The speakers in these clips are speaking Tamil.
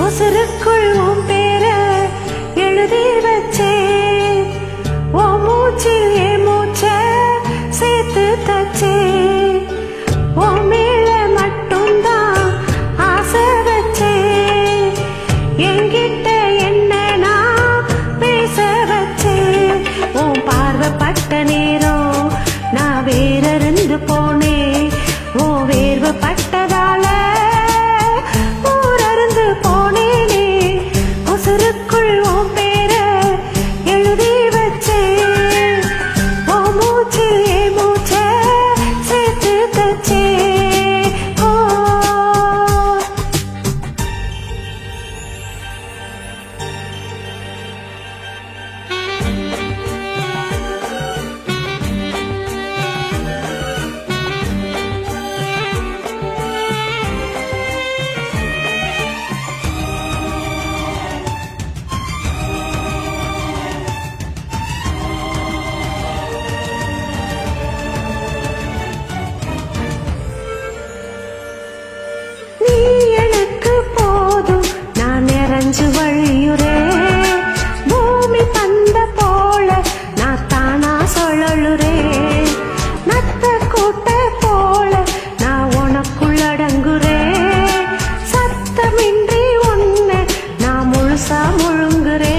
உசுருக்குள் உன் பேர எழுதி வச்சே, ஓ மூச்சில் ஏ மூச்ச சேர்த்து தச்சே, ஓ மேல மட்டும்தான் ஆசை வச்சே, என்கிட்ட என்ன நான் பேச வச்சே. உன் பார்வைப்பட்ட நேரம் நான் வேறறிந்து போனேன், உன் வேர்வைப்பட்டதால வழியுரே பூமி பந்த போல நான் தானா சொல்லலுரே, நத்த கூட்ட போல நான் உனக்குள் அடங்குரே, சத்தமின்றி ஒன்ன நான் முழுசா முழுங்குரே,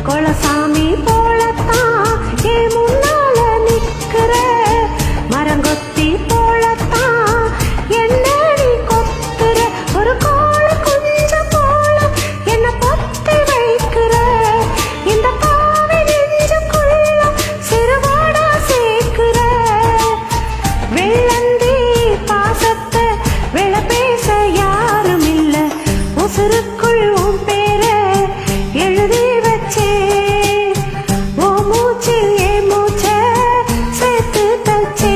கொலசாமி போலத்தான் ஏ முன்னால நிக்கிற, மரங்கொத்தி போலத்தான் என்ன நீ கொத்துற, ஒரு உசுருக்குள் உன் பேர எழுதி வச்சே, ஓ மூச்சில் ஏ மூச்ச சேர்த்து தச்சே.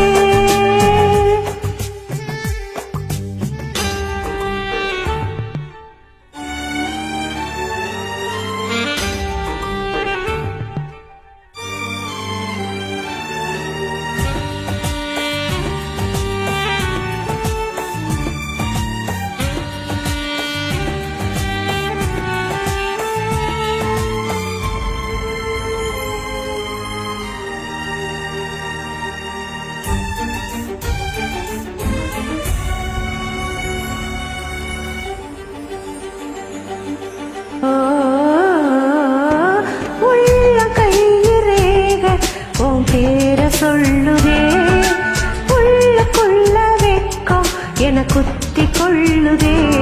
பேர சொல்லுதே, உள்ளுக்குள்ள வெக்கம் என குத்தி கொள்ளுதே.